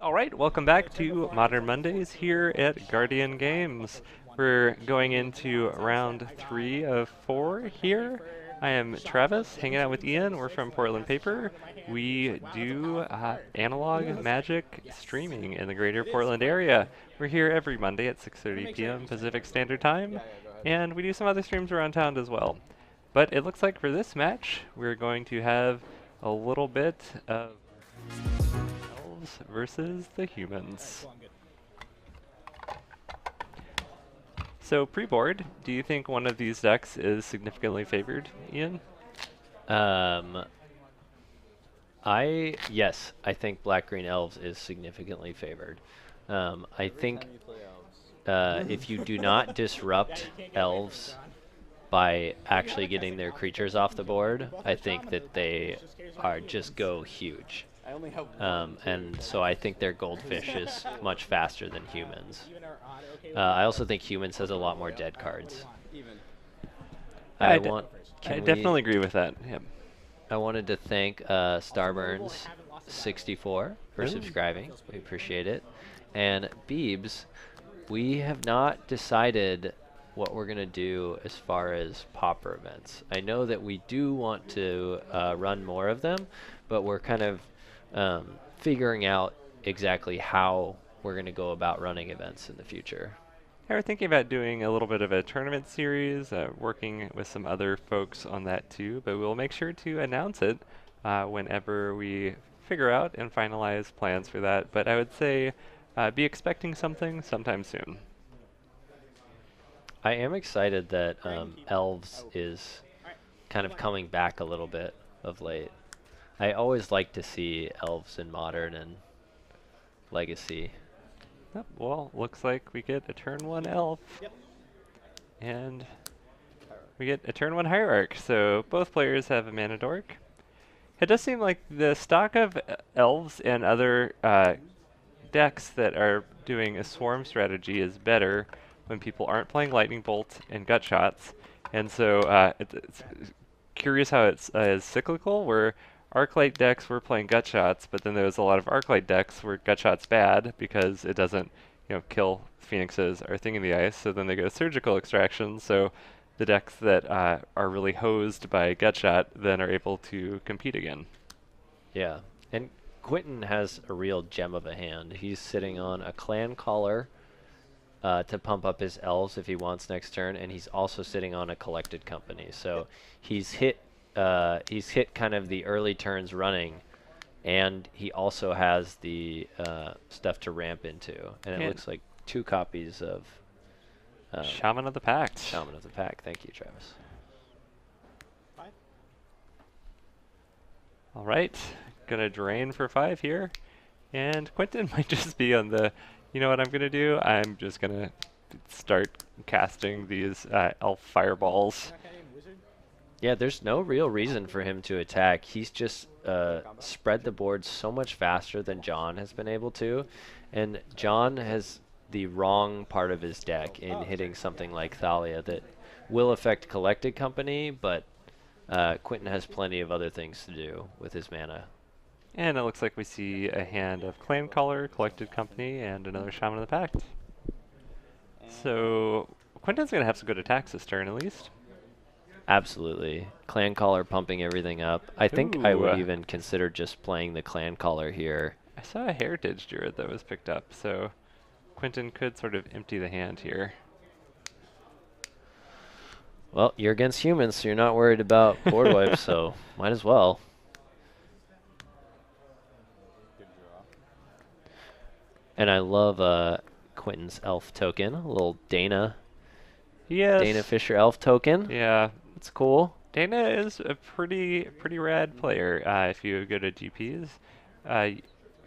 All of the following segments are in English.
All right, welcome back to Modern Mondays here at Guardian Games. We're going into round 3 of 4 here. I am Travis, hanging out with Ian. We're from Portland Paper. We do analog magic streaming in the greater Portland area. We're here every Monday at 6:30 p.m. Pacific Standard Time, and we do some other streams around town as well. But it looks like for this match, we're going to have a little bit of elves versus the humans. So pre-board, do you think one of these decks is significantly favored, Ian? Um, yes, I think Black Green Elves is significantly favored. I think if you do not disrupt Elves by actually getting their creatures off the board, I think that they are just go huge. And so I think their Goldfish is much faster than humans. I also think humans has a lot more dead cards. I, I d- want. I Can we? definitely agree with that. Yep. I wanted to thank Starburns64 for Ooh. subscribing. We appreciate it. And Beebs, we have not decided what we're going to do as far as popper events. I know that we do want to run more of them, but we're kind of figuring out exactly how we're going to go about running events in the future. I was thinking about doing a little bit of a tournament series, working with some other folks on that too, but we'll make sure to announce it whenever we figure out and finalize plans for that. But I would say be expecting something sometime soon. I am excited that Elves is kind of coming back a little bit of late. I always like to see Elves in Modern and Legacy. Yep, well, looks like we get a turn 1 elf. And we get a turn 1 hierarch, so both players have a mana dork. It does seem like the stock of elves and other decks that are doing a swarm strategy is better when people aren't playing lightning bolt and gut shots. And so it's curious how it's is cyclical, where Arclight decks were playing gut shots, but then there was a lot of Arclight decks where gut shots bad because it doesn't, kill phoenixes or thing in the ice. So then they go surgical extraction. So the decks that are really hosed by gut shot then are able to compete again. Yeah, and Quentin has a real gem of a hand. He's sitting on a Clan Caller to pump up his elves if he wants next turn, and he's also sitting on a Collected Company. So he's hit kind of the early turns running, and he also has the stuff to ramp into. And it looks like 2 copies of Shaman of the Pact. Shaman of the Pack. Thank you, Travis. All right, gonna drain for 5 here, and Quentin might just be on the. You know what I'm gonna do? I'm just gonna start casting these elf fireballs. Yeah, there's no real reason for him to attack. He's just spread the board so much faster than John has been able to. And John has the wrong part of his deck in hitting something like Thalia that will affect Collected Company, but Quentin has plenty of other things to do with his mana. And it looks like we see a hand of Clan Caller, Collected Company, and another Shaman of the Pact. So Quentin's gonna have some good attacks this turn at least. Absolutely. Clan Caller pumping everything up. I think I would Ooh. even consider just playing the Clan Caller here. I saw a Heritage Druid that was picked up, so Quentin could sort of empty the hand here. Well, you're against humans, so you're not worried about board wipes, so might as well. And I love Quentin's elf token, a little Dana Fisher elf token. Yeah. It's cool. Dana is a pretty rad player if you go to GPs.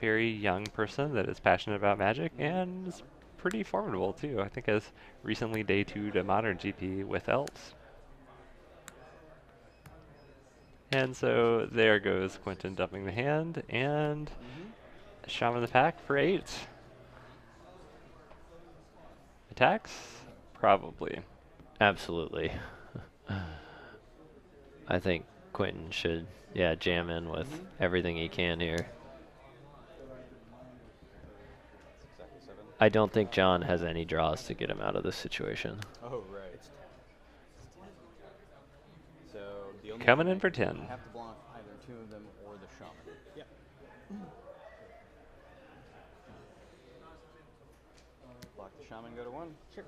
Very young person that is passionate about Magic and is pretty formidable too. I think has recently day 2 to Modern GP with Elves. And so there goes Quentin dumping the hand and Shaman of the Pack for 8. Attacks? Probably. Absolutely. I think Quentin should, jam in with everything he can here. I don't think John has any draws to get him out of this situation. Oh, right. So the only Coming thing in for 10. I have to block either two of them or the shaman. Yep. Block the shaman, go to 1. Sure.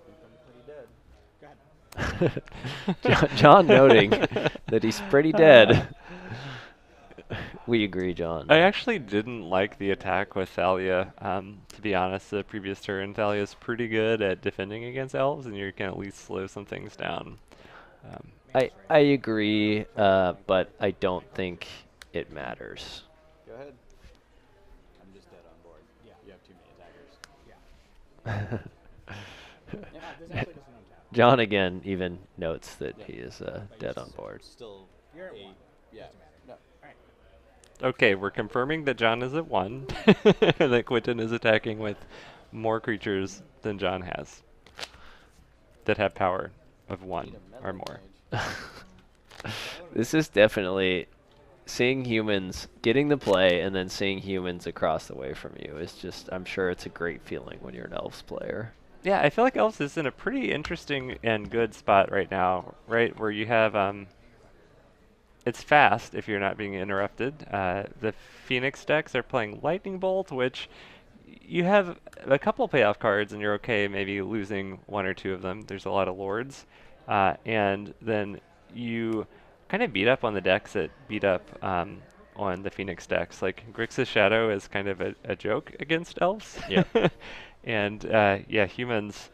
Think I'm pretty dead. Go ahead. John noting that he's pretty dead. We agree, John. I actually didn't like the attack with Thalia. To be honest, the previous turn, Thalia's pretty good at defending against elves, and you can at least slow some things down. I agree, but I don't think it matters. Go ahead. I'm just dead on board. Yeah. You have too many attackers. Yeah. This actually doesn't untap. John again even notes that he is dead on board. Still You're at 1. Yeah. No. Okay, we're confirming that John is at 1, and that Quentin is attacking with more creatures than John has that have power of 1 or more. This is definitely seeing humans, getting the play, and then seeing humans across the way from you is just, I'm sure it's a great feeling when you're an Elves player. Yeah, I feel like Elves is in a pretty interesting and good spot right now, right? Where you have, it's fast if you're not being interrupted. The Phoenix decks are playing Lightning Bolt, which you have a couple payoff cards and you're okay maybe losing 1 or 2 of them. There's a lot of Lords. And then you kind of beat up on the decks that beat up on the Phoenix decks. Like Grixis Shadow is kind of a joke against Elves. Yeah. And yeah, humans,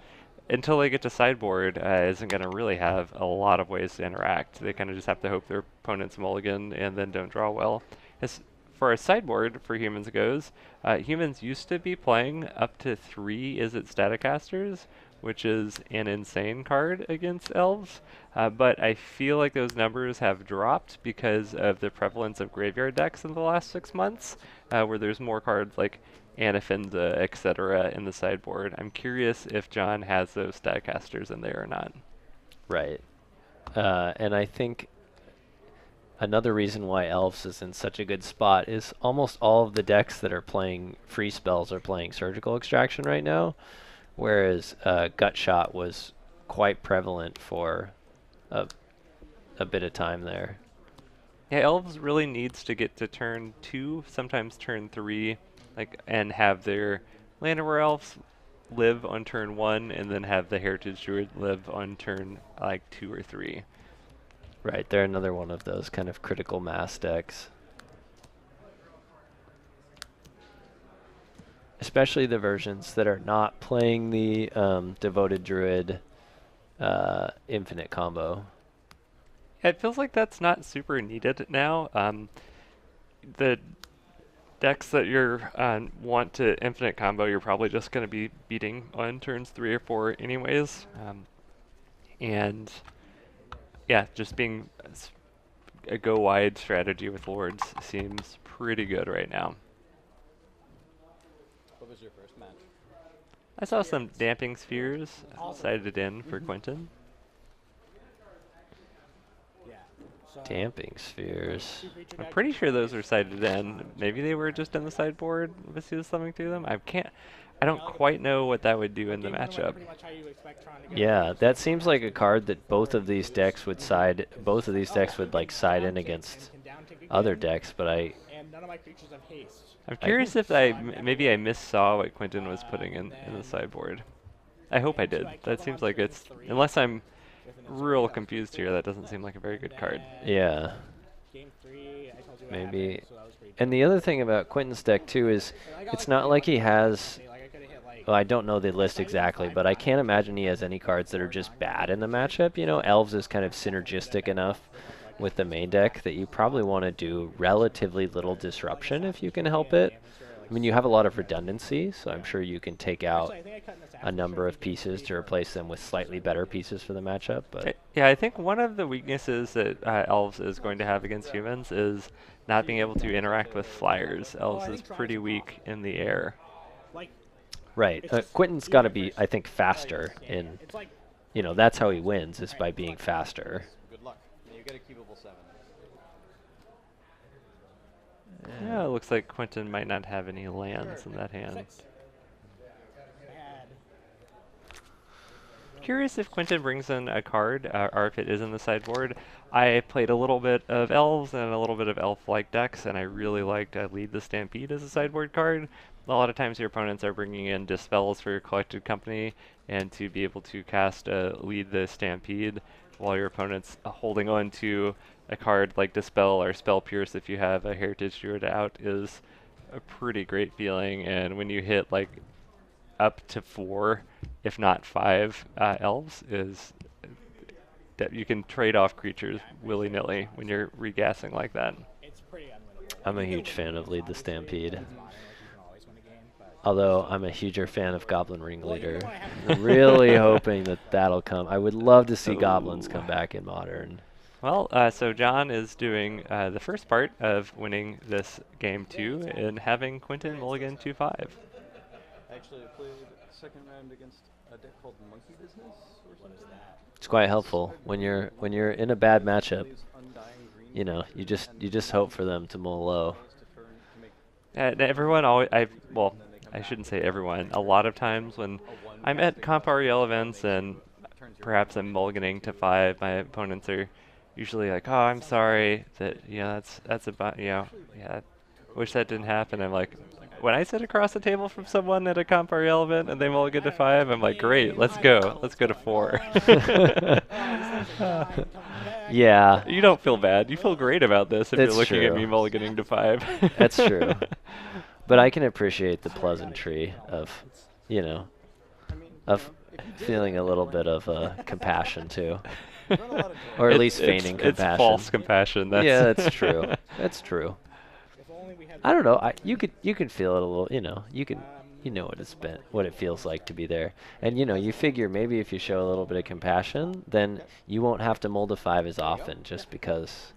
until they get to sideboard, isn't going to really have a lot of ways to interact. They kind of just have to hope their opponent's mulligan and then don't draw well. As far as sideboard for humans goes, humans used to be playing up to 3 Izzet Staticasters, which is an insane card against Elves. But I feel like those numbers have dropped because of the prevalence of graveyard decks in the last 6 months, where there's more cards like Anafenza, etc. in the sideboard. I'm curious if John has those Statcasters in there or not. Right. And I think another reason why Elves is in such a good spot is almost all of the decks that are playing free spells are playing Surgical Extraction right now, whereas Gut Shot was quite prevalent for a bit of time there. Yeah, Elves really needs to get to turn 2, sometimes turn 3, and have their Llanowar Elves live on turn 1, and then have the Heritage Druid live on turn 2 or 3. Right, they're another one of those kind of critical mass decks. Especially the versions that are not playing the Devoted Druid infinite combo. Yeah, it feels like that's not super needed now. The decks that you're want to infinite combo, you're probably just going to be beating on turns 3 or 4 anyways. And yeah, just being a go wide strategy with Lords seems pretty good right now. What was your first match? I saw some Damping Spheres sighted in for Quentin. Damping Spheres. I'm pretty sure those were sighted in. Maybe they were just in the sideboard with something to them. I don't quite know what that would do in the matchup. Yeah, that seems like a card that both of these decks would side like side in against other decks, but I'm curious if maybe I missaw what Quentin was putting in the sideboard. I hope I did. That seems like it's, unless I'm real confused here, that doesn't seem like a very good card. Yeah. Maybe. And the other thing about Quentin's deck too is it's not like he has, well, I don't know the list exactly, but I can't imagine he has any cards that are just bad in the matchup. You know, Elves is kind of synergistic enough with the main deck that you probably want to do relatively little disruption if you can help it. I mean, you have a lot of redundancy, so I'm sure you can take out a number of pieces to replace them with slightly better pieces for the matchup. But yeah, I think one of the weaknesses that Elves is going to have against humans is not being able to interact with flyers. Elves is pretty weak in the air. Right. Quentin's got to be, I think, faster in, you know, that's how he wins, is by being faster. Good luck. You get a cubable 7. Yeah, it looks like Quentin might not have any lands in that hand. curious if Quentin brings in a card, or if it is in the sideboard. I played a little bit of Elves and a little bit of Elf-like decks, and I really liked Lead the Stampede as a sideboard card. A lot of times your opponents are bringing in Dispels for your Collected Company, and to be able to cast Lead the Stampede while your opponent's holding on to a card like Dispel or Spell Pierce if you have a Heritage Druid out is a pretty great feeling. And when you hit like up to 4, if not 5 elves, is that you can trade off creatures willy-nilly when you're regassing like that. It's pretty unwinnable. I'm a huge fan of Lead the Stampede. Modern, like, you can always win a game, but Although I'm a huger fan of Goblin Ringleader. Really hoping that that'll come. I would love to see goblins come back in Modern. Well, so John is doing the first part of winning this game 2 and having Quentin mulligan 2-5. Actually, I played second round against a deck called Monkey Business or something. It's quite helpful when you're in a bad matchup. You know, you just hope for them to mull low. Everyone always, I shouldn't say everyone. A lot of times when I'm at Comp REL events and perhaps I'm mulliganing to 5, my opponents are usually like, "Oh, I'm sorry that that's about yeah, wish that didn't happen." I'm like, when I sit across the table from someone at a Comp REL event and they mulligan to 5, I'm like, "Great, let's go to 4." Yeah, You don't feel bad. You feel great about this if That's you're looking at true. me mulliganing to 5. that's true. But I can appreciate the pleasantry of, of feeling a little bit of compassion too, or at least feigning compassion. It's false compassion. Yeah, that's true. That's true. if only we had I don't know. You can feel it a little. You know what it feels like to be there, and you figure maybe if you show a little bit of compassion, then you won't have to mold a 5 as often, just because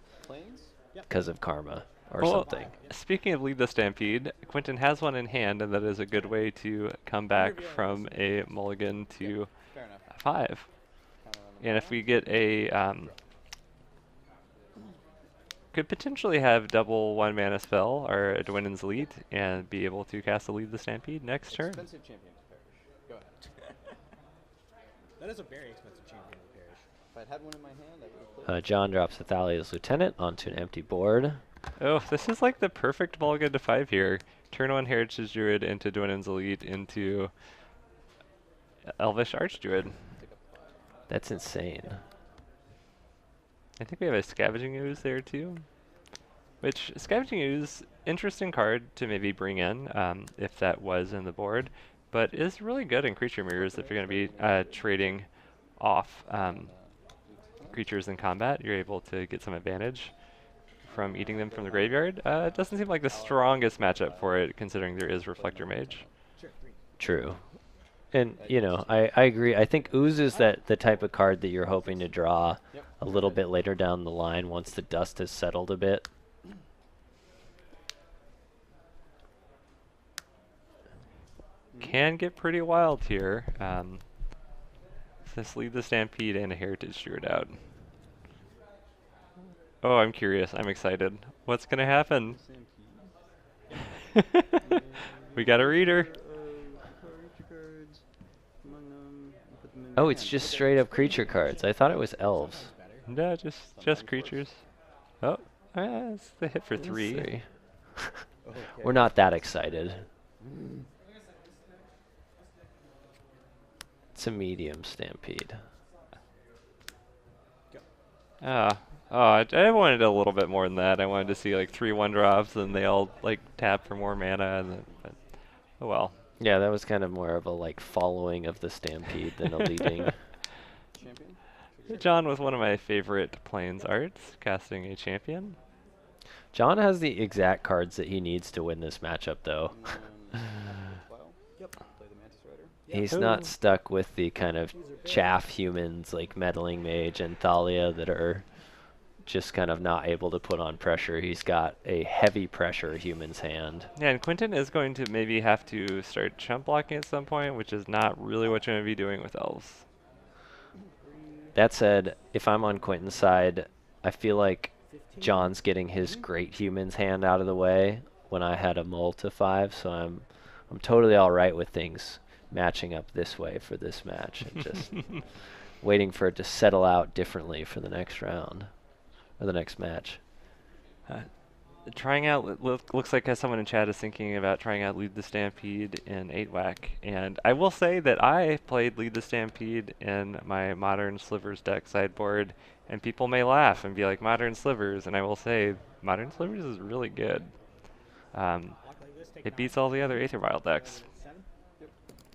of karma or something. Speaking of Lead the Stampede, Quentin has one in hand, and that is a good way to come back from a mulligan to Fair enough. 5. And if we get a could potentially have double 1-mana spell or a Dwynen's Lead and be able to cast a Lead the Stampede next turn. Expensive champion to perish. Go ahead. that is a very expensive champion to perish. If I'd had one in my hand, I would have played. John drops Athalia's Lieutenant onto an empty board. Oh, this is like the perfect mulligan to 5 here. Turn 1 Heritage Druid into Dwynen's Elite into Elvish Archdruid. That's insane. I think we have a Scavenging Ooze there too. Which, Scavenging Ooze, interesting card to maybe bring in if that was in the board, but is really good in creature mirrors if you're going to be trading off creatures in combat. You're able to get some advantage from eating them from the graveyard. It doesn't seem like the strongest matchup for it, considering there is Reflector Mage. True. And, I agree. I think Ooze is the type of card that you're hoping to draw a little bit later down the line once the dust has settled a bit. Can get pretty wild here. Let's leave the Stampede and a Heritage Druid out. Oh, I'm curious. I'm excited. What's going to happen? We got a reader. Oh, it's just straight up creature cards. I thought it was elves. No, just creatures. Oh, it's the hit for 3. We're not that excited. It's a medium Stampede. I wanted a little bit more than that. I wanted to see like 3 1-drops, and they all like tap for more mana. And but, oh well. Yeah, that was kind of more of a following of the Stampede than a leading. Champion? John was one of my favorite Plains arts, casting a champion. John has the exact cards that he needs to win this matchup, though. Yep. Play the Mantis Rider. He's not stuck with the kind of chaff humans like Meddling Mage and Thalia that are just kind of not able to put on pressure. He's got a heavy pressure human's hand. Yeah, and Quentin is going to maybe have to start chump blocking at some point, which is not really what you're going to be doing with elves. That said, if I'm on Quentin's side, I feel like John's getting his great human's hand out of the way when I had a mull to 5, so I'm totally all right with things matching up this way for this match and just waiting for it to settle out differently for the next round or the next match. Trying out looks like someone in chat is thinking about trying out Lead the Stampede in 8-Whack, and I will say that I played Lead the Stampede in my Modern Slivers deck sideboard, and people may laugh and be like, Modern Slivers, and I will say Modern Slivers is really good. It beats all the other Aetherwild decks,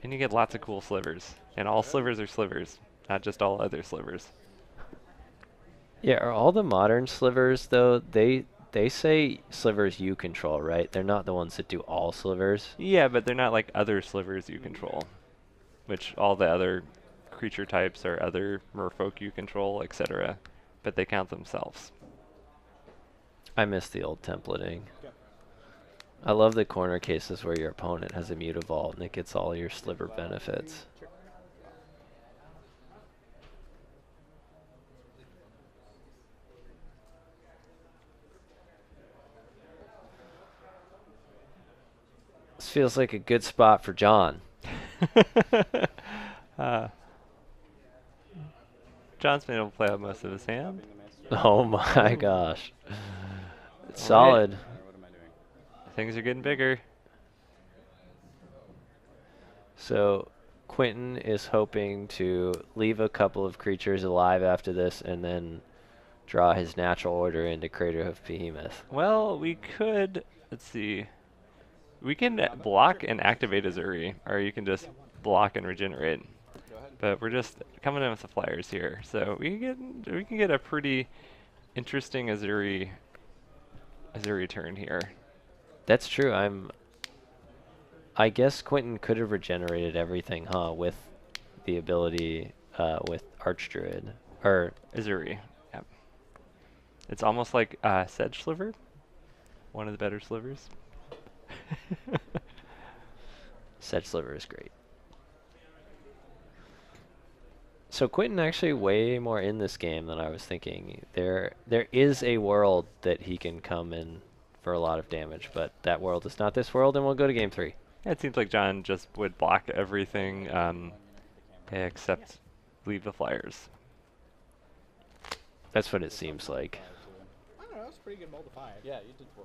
and you get lots of cool slivers, and all slivers are slivers, not just all other slivers. Yeah, are all the modern slivers though, they say slivers you control, right? They're not the ones that do all slivers. Yeah, but they're not like other slivers you control, which all the other creature types are other merfolk you control, etc. But they count themselves. I miss the old templating. I love the corner cases where your opponent has a Mutavault and it gets all your sliver benefits. This feels like a good spot for John. John's been able to play out most of his hand. Oh my gosh. It's solid. What am I doing? Things are getting bigger. So Quentin is hoping to leave a couple of creatures alive after this and then draw his natural order into Crater Hoof Behemoth. Well, we could, let's see. We can block and activate Azuri, or you can just block and regenerate. But we're just coming in with the flyers here, so we can get a pretty interesting Azuri turn here. That's true. I guess Quentin could have regenerated everything, huh? With the ability with Archdruid or Azuri. Yep. It's almost like Sedge Sliver, one of the better slivers. Sedge Sliver is great. So Quentin actually way more in this game than I was thinking. There is a world that he can come in for a lot of damage, but that world is not this world, and we'll go to game 3. Yeah, it seems like John just would block everything except leave the flyers. That's what it seems like. I don't know, that's pretty good multiplier. Yeah, you did 4.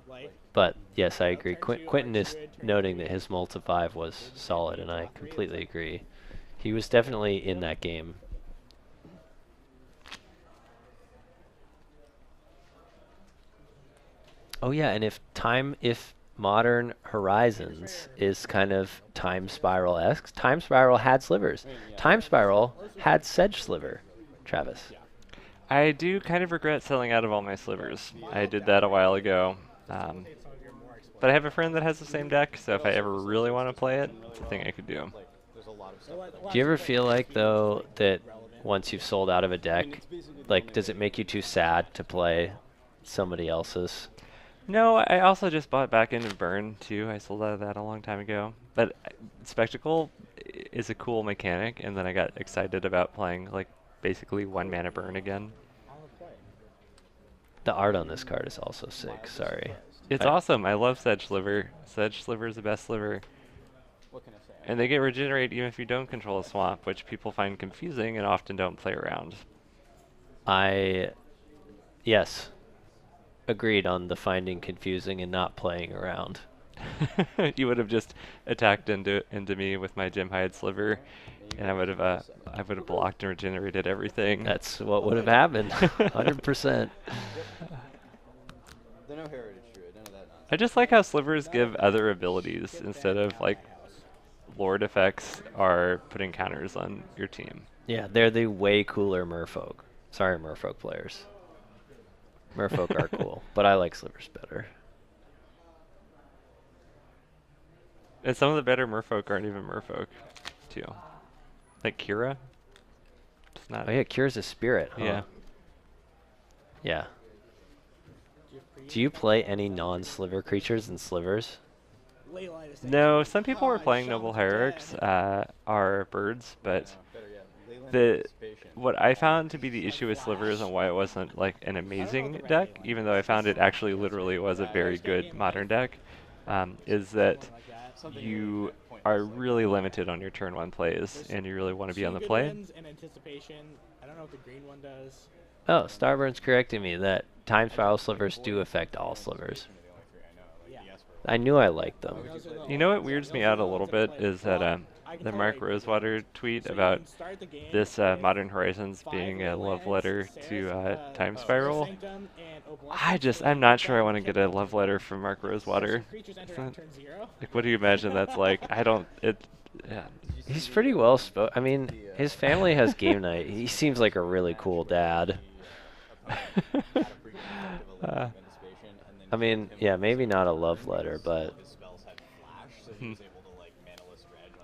But yes, I agree. Quentin is noting that his multi-5 was solid, and I completely agree. He was definitely in that game. Oh yeah, and if Modern Horizons is kind of Time Spiral-esque, Time Spiral had slivers. Time Spiral had Sedge Sliver, Travis. I do kind of regret selling out of all my slivers. I did that a while ago. But I have a friend that has the same deck, so if I ever really want to play it, it's a thing I could do. Do you ever feel like, though, that once you've sold out of a deck, like, does it make you too sad to play somebody else's? No, I also just bought back into Burn, too. I sold out of that a long time ago. But Spectacle is a cool mechanic, and then I got excited about playing, like, basically 1 mana Burn again. The art on this card is also sick, sorry. It's awesome. I love Sedge Sliver. Sedge Sliver is the best sliver. What can I say? And they get regenerate even if you don't control a swamp, which people find confusing and often don't play around. Yes, agreed on the finding confusing and not playing around. You would have just attacked into me with my Gemhide Sliver, and I would have blocked and regenerated everything. That's what would have happened, 100%. They're no heritage druid, none of that nonsense. I just like how slivers give other abilities instead of like Lord effects are putting counters on your team. Yeah, they're the way cooler merfolk. Sorry, merfolk players. Merfolk are cool, but I like slivers better. And some of the better merfolk aren't even merfolk, too. Like Kira. It's not. Oh yeah, Cure's a spirit, huh? Yeah. Yeah. Do you play any non-sliver creatures in slivers? No, some people were playing Noble Hierarchs are birds, but what I found to be the issue with slivers and why it wasn't like an amazing deck, even though I found it actually literally was a very good modern deck, is that you are really limited on your turn 1 plays, and you really want to be on the play. And anticipation. I don't know what the green one does. Oh, Starburn's correcting me that time spiral slivers do affect all slivers. I knew I liked them. You know what weirds me out a little bit is that the Mark Rosewater tweet about this Modern Horizons being a love letter to Time Spiral. I'm not sure I want to get a love letter from Mark Rosewater. Like, what do you imagine that's like? Yeah. He's pretty well spoken. I mean, his family has game night. He seems like a really cool dad. I mean, yeah, maybe not a love letter, but...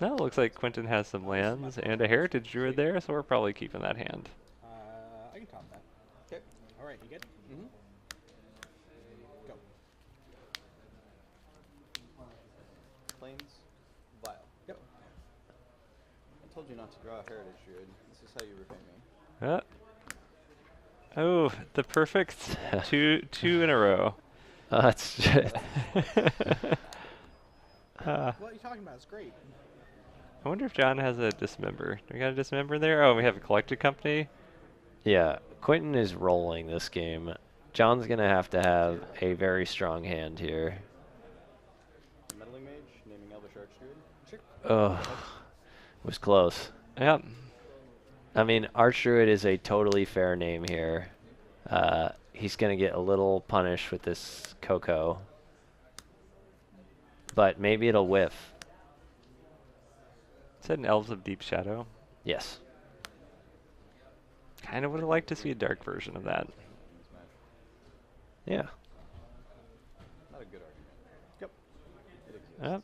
No, it looks like Quentin has some lands and a Heritage Druid there, so we're probably keeping that hand. I can top that. Okay. All right, you good? Mm-hmm. Go. Plains, Vial. Yep. I told you not to draw a Heritage Druid. This is how you repay me. Oh, the perfect two in a row. That's just... What are you talking about? It's great. I wonder if John has a Dismember. Do we got a Dismember there? Oh, we have a Collected Company. Yeah, Quentin is rolling this game. John's going to have a very strong hand here. Meddling Mage, naming Elvish Archdruid. Sure. Oh, it was close. Yep. I mean, Archdruid is a totally fair name here. He's going to get a little punished with this Coco. But maybe it'll whiff. Said an Elves of Deep Shadow. Yes. Kind of would have liked to see a dark version of that. Yeah. Not a good argument. Yep. It exists. Yep.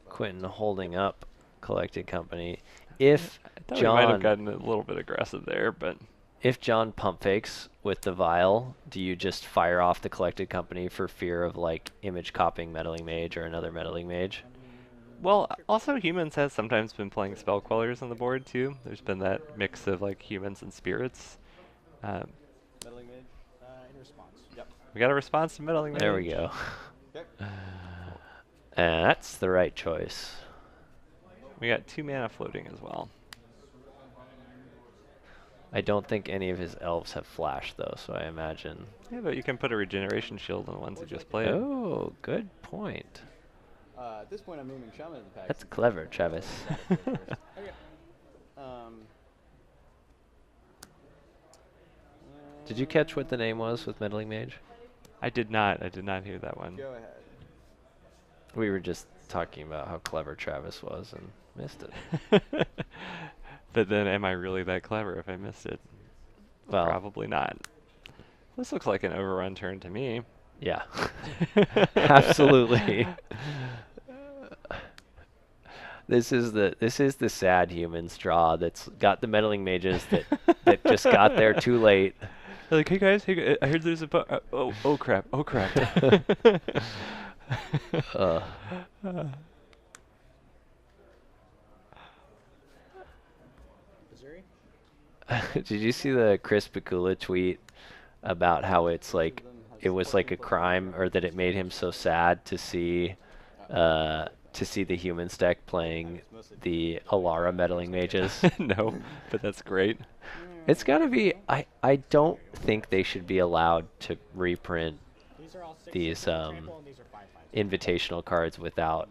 Quentin holding up Collected Company. If I thought John we might have gotten a little bit aggressive there, but... If John pump fakes with the Vial, do you just fire off the Collected Company for fear of, like, image copying Meddling Mage or another Meddling Mage? Well, also Humans has sometimes been playing Spell Quellers on the board, too. There's been that mix of, like, Humans and Spirits. Meddling Mage? In response. Yep. We got a response to Meddling Mage. There we go. Okay. And that's the right choice. We got 2 mana floating as well. I don't think any of his elves have flash, though, so I imagine... Yeah, but you can put a Regeneration Shield on the ones you just played. Oh, good point. At this point, I'm naming Shaman in the pack. That's clever, Travis. Did you catch what the name was with Meddling Mage? I did not hear that one. Go ahead. We were just talking about how clever Travis was and missed it. But then am I really that clever if I missed it? Well, probably not. This looks like an overrun turn to me. yeah. Absolutely. This is the sad Humans draw that's got the Meddling Mages that just got there too late. They're like, hey guys, I heard there's a oh crap. Missouri? Did you see the Chris Pikula tweet about how it's like it was like a crime, or that it made him so sad to see the Humans deck playing the Alara Meddling Mages? No, but that's great. It's gotta be. I don't think they should be allowed to reprint These are all 6 these trample, and these are 5/5. invitational cards without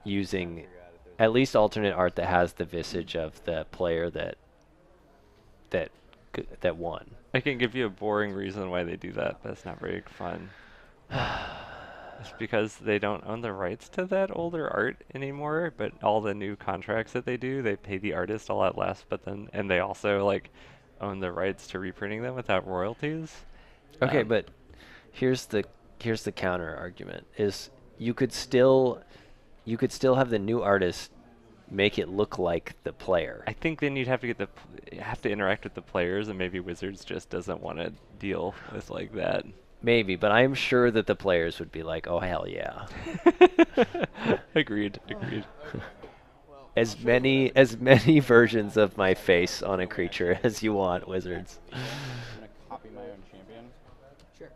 using at least alternate art that has the visage of the player that won. I can give you a boring reason why they do that, but it's not very fun. It's because they don't own the rights to that older art anymore, but all the new contracts that they do, they pay the artist a lot less, and they also like own the rights to reprinting them without royalties. Okay, but here's the counter argument: is you could still have the new artist make it look like the player. I think then you'd have to have to interact with the players, and maybe Wizards just doesn't want to deal with like that. Maybe, but I'm sure that the players would be like, "Oh hell yeah!" Agreed. As many versions of my face on a creature as you want, Wizards. I'm gonna copy my own champion. Sure.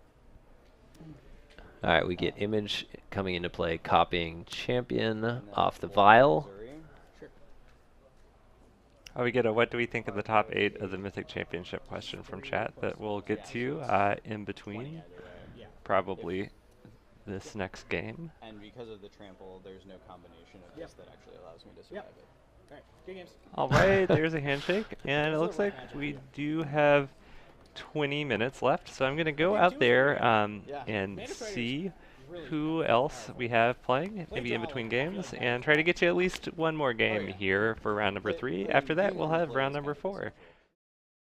All right, we get Image coming into play, copying Champion off the Vial. Missouri. Oh, we get a what do we think of the top 8 of the Mythic Championship question from chat that we'll get to in between, probably this next game. And because of the trample, there's no combination of this that actually allows me to survive it. All right, good games. All right, there's a handshake, and it looks like we do have 20 minutes left, so I'm going to go out there and see who else we have playing, maybe in between games, and try to get you at least one more game here for round number 3. After that, we'll have round number 4.